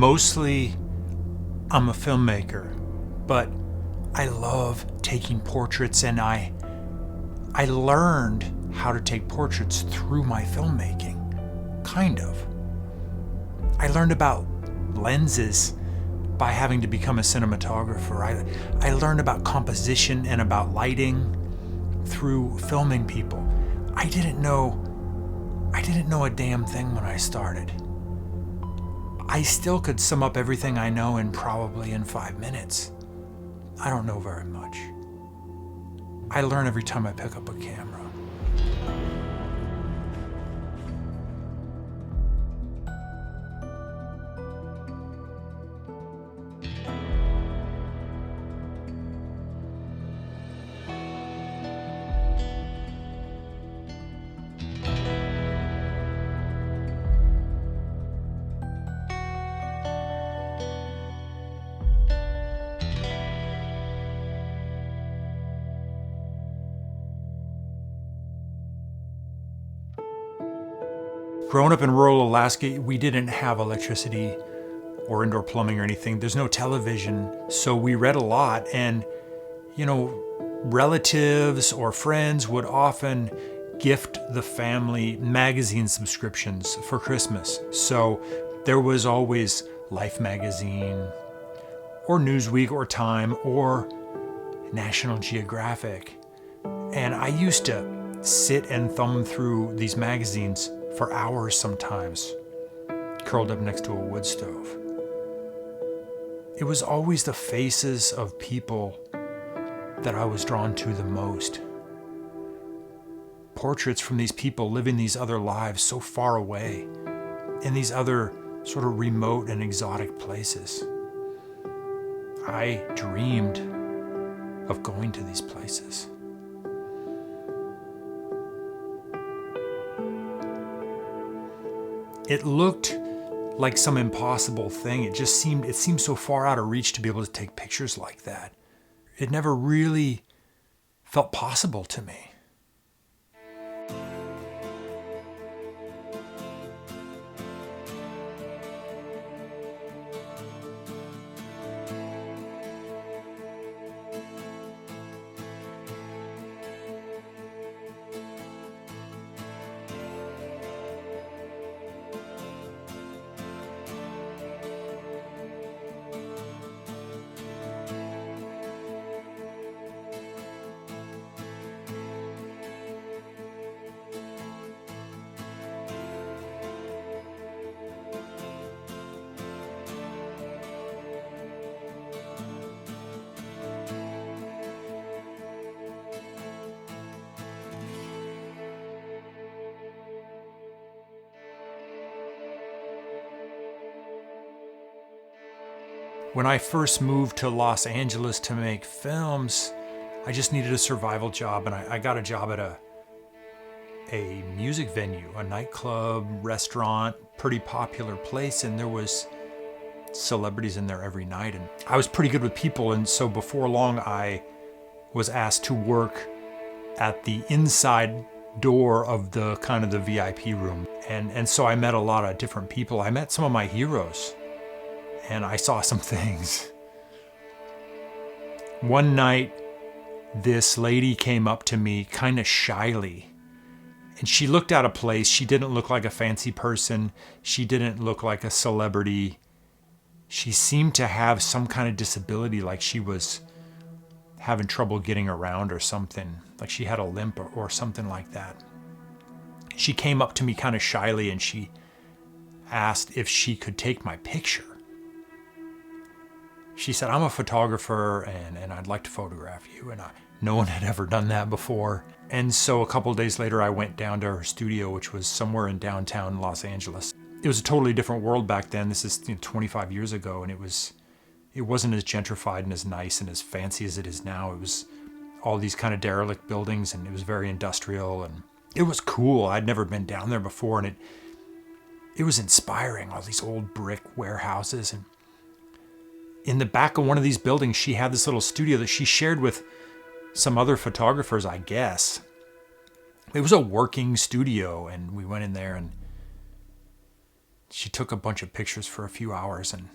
Mostly, I'm a filmmaker, but I love taking portraits, and I learned how to take portraits through my filmmaking, kind of. I learned about lenses by having to become a cinematographer. I learned about composition and about lighting through filming people. I didn't know a damn thing when I started. I still could sum up everything I know in 5 minutes. I don't know very much. I learn every time I pick up a camera. Growing up in rural Alaska, we didn't have electricity or indoor plumbing or anything. There's no television, so we read a lot, and relatives or friends would often gift the family magazine subscriptions for Christmas. So there was always Life magazine or Newsweek or Time or National Geographic. And I used to sit and thumb through these magazines for hours sometimes, curled up next to a wood stove. It was always the faces of people that I was drawn to the most. Portraits from these people living these other lives so far away, in these other sort of remote and exotic places. I dreamed of going to these places. It looked like some impossible thing. It seemed so far out of reach to be able to take pictures like that. It never really felt possible to me. When I first moved to Los Angeles to make films, I just needed a survival job, and I got a job at a music venue, a nightclub, restaurant, pretty popular place, and there was celebrities in there every night. And I was pretty good with people, and so before long I was asked to work at the inside door of the kind of the VIP room. And so I met a lot of different people. I met some of my heroes, and I saw some things. One night, this lady came up to me kind of shyly, and she looked out of place. She didn't look like a fancy person. She didn't look like a celebrity. She seemed to have some kind of disability, like she was having trouble getting around or something, like she had a limp or something like that. She came up to me kind of shyly, and she asked if she could take my picture. She said, "I'm a photographer and I'd like to photograph you." And no one had ever done that before. And so a couple of days later, I went down to her studio, which was somewhere in downtown Los Angeles. It was a totally different world back then. This is 25 years ago, and it wasn't as gentrified and as nice and as fancy as it is now. It was all these kind of derelict buildings, and it was very industrial, and it was cool. I'd never been down there before, and it was inspiring, all these old brick warehouses. And in the back of one of these buildings, she had this little studio that she shared with some other photographers, I guess. It was a working studio, and we went in there, and she took a bunch of pictures for a few hours, and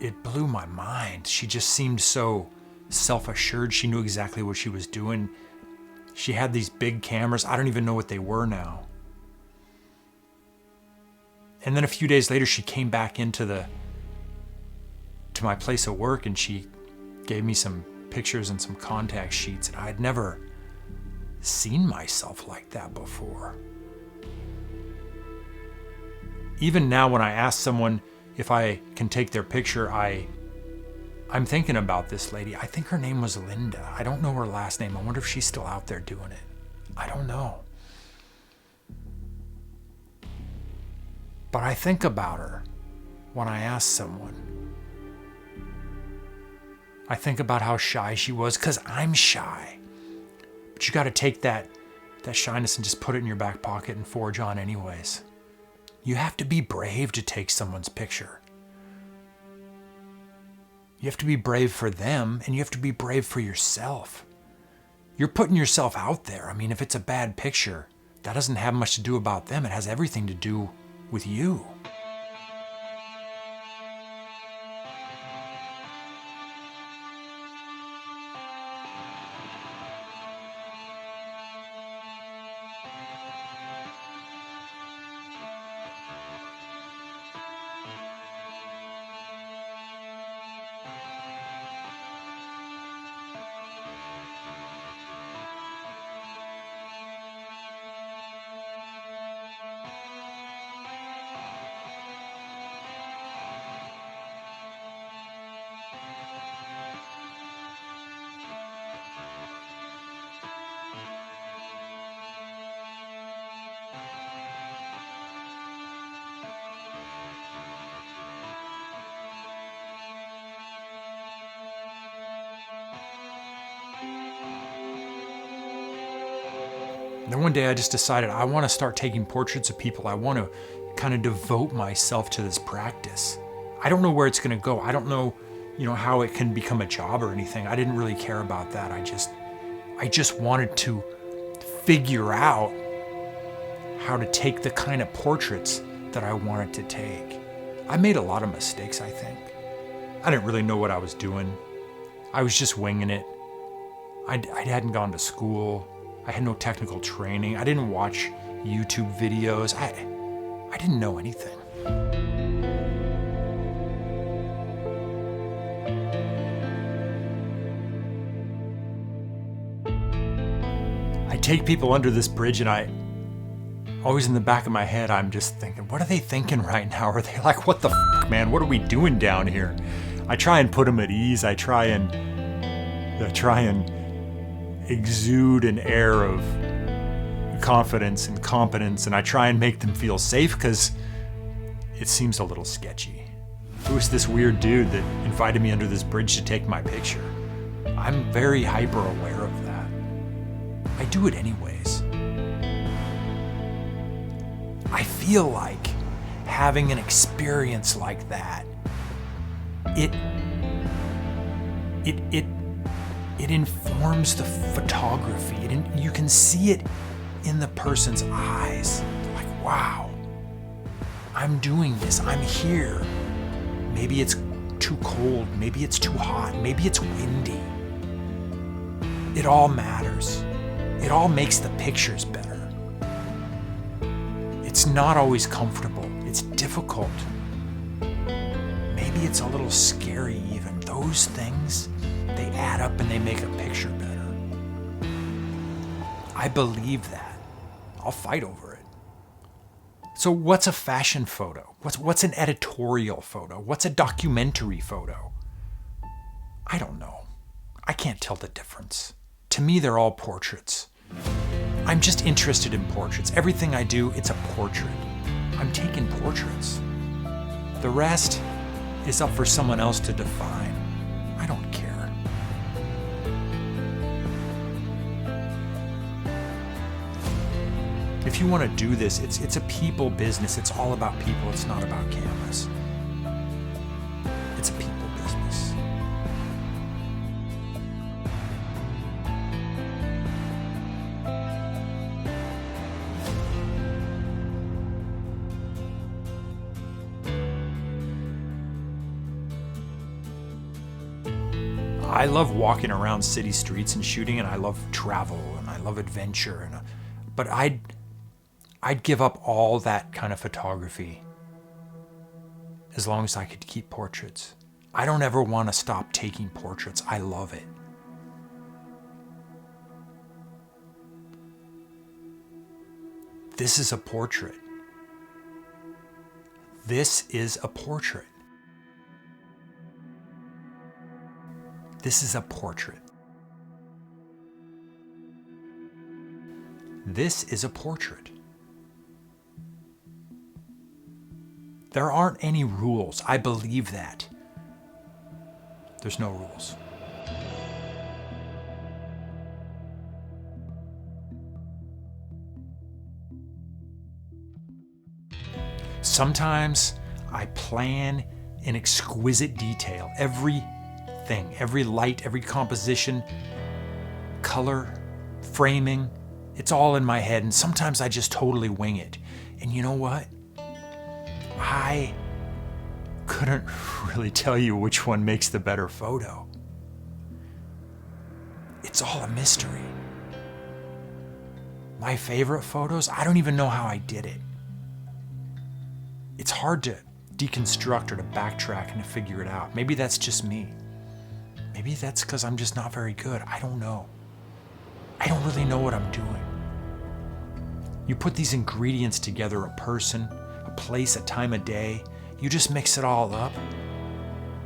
it blew my mind. She just seemed so self-assured. She knew exactly what she was doing. She had these big cameras. I don't even know what they were now. And then a few days later, she came back to my place of work, and she gave me some pictures and some contact sheets, and I'd never seen myself like that before. Even now, when I ask someone if I can take their picture, I'm thinking about this lady. I think her name was Linda. I don't know her last name. I wonder if she's still out there doing it. I don't know. But I think about her when I ask someone. I think about how shy she was, because I'm shy. But you got to take that shyness and just put it in your back pocket and forge on anyways. You have to be brave to take someone's picture. You have to be brave for them, and you have to be brave for yourself. You're putting yourself out there. I mean, if it's a bad picture, that doesn't have much to do about them. It has everything to do with you. Then one day I just decided I want to start taking portraits of people. I want to kind of devote myself to this practice. I don't know where it's going to go. I don't know, how it can become a job or anything. I didn't really care about that. I just wanted to figure out how to take the kind of portraits that I wanted to take. I made a lot of mistakes, I think. I didn't really know what I was doing. I was just winging it. I hadn't gone to school. I had no technical training. I didn't watch YouTube videos. I didn't know anything. I take people under this bridge, and always in the back of my head, I'm just thinking, what are they thinking right now? Are they like, what the f***, man? What are we doing down here? I try and put them at ease. I try and exude an air of confidence and competence, and I try and make them feel safe, because it seems a little sketchy. Who's this weird dude that invited me under this bridge to take my picture? I'm very hyper aware of that. I do it anyways. I feel like having an experience like that, it informs the photography. You can see it in the person's eyes. They're like, wow, I'm doing this. I'm here. Maybe it's too cold. Maybe it's too hot. Maybe it's windy. It all matters. It all makes the pictures better. It's not always comfortable. It's difficult. Maybe it's a little scary even. Those things, they add up and they make a picture better. I believe that. I'll fight over it. So what's a fashion photo? What's an editorial photo? What's a documentary photo? I don't know. I can't tell the difference. To me, they're all portraits. I'm just interested in portraits. Everything I do, it's a portrait. I'm taking portraits. The rest is up for someone else to define. I don't care. If you want to do this, it's a people business. It's all about people. It's not about cameras. It's a people business. I love walking around city streets and shooting, and I love travel and I love adventure. But I'd give up all that kind of photography as long as I could keep portraits. I don't ever want to stop taking portraits. I love it. This is a portrait. This is a portrait. This is a portrait. This is a portrait. There aren't any rules. I believe that. There's no rules. Sometimes I plan in exquisite detail everything, every light, every composition, color, framing. It's all in my head, and sometimes I just totally wing it. And you know what? I couldn't really tell you which one makes the better photo. It's all a mystery. My favorite photos, I don't even know how I did it. It's hard to deconstruct or to backtrack and to figure it out. Maybe that's just me. Maybe that's because I'm just not very good. I don't know. I don't really know what I'm doing. You put these ingredients together, a person, a place, a time of day, you just mix it all up.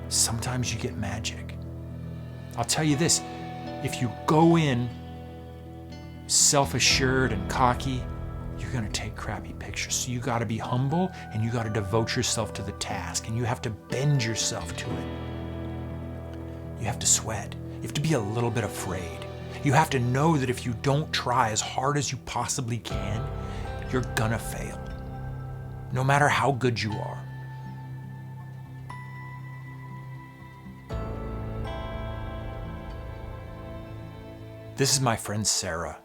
Sometimes you get magic. I'll tell you this, if you go in self-assured and cocky, you're gonna take crappy pictures. So you gotta be humble and you gotta devote yourself to the task, and you have to bend yourself to it. You have to sweat. You have to be a little bit afraid. You have to know that if you don't try as hard as you possibly can, you're gonna fail, no matter how good you are. This is my friend Sarah.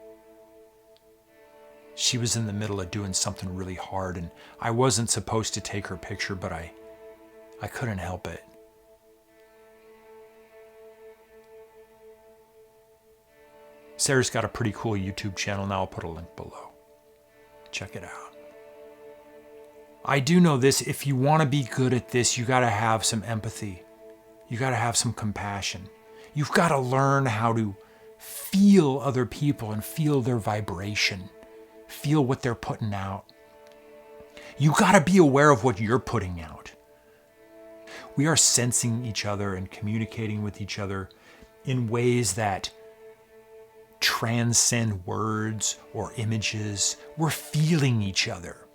She was in the middle of doing something really hard, and I wasn't supposed to take her picture, but I couldn't help it. Sarah's got a pretty cool YouTube channel. Now I'll put a link below. Check it out. I do know this, if you want to be good at this, you got to have some empathy. You got to have some compassion. You've got to learn how to feel other people and feel their vibration. Feel what they're putting out. You got to be aware of what you're putting out. We are sensing each other and communicating with each other in ways that transcend words or images. We're feeling each other.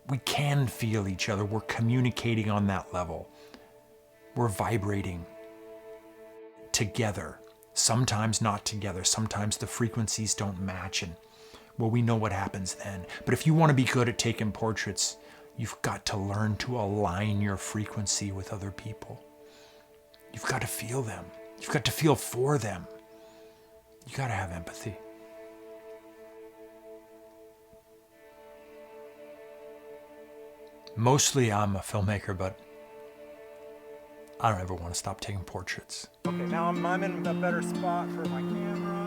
We can feel each other. We're communicating on that level. We're vibrating together. Sometimes not together. Sometimes the frequencies don't match, and well, we know what happens then. But if you want to be good at taking portraits, you've got to learn to align your frequency with other people. You've got to feel them. You've got to feel for them. You got to have empathy. Mostly I'm a filmmaker, but I don't ever want to stop taking portraits. Okay, now I'm in a better spot for my camera.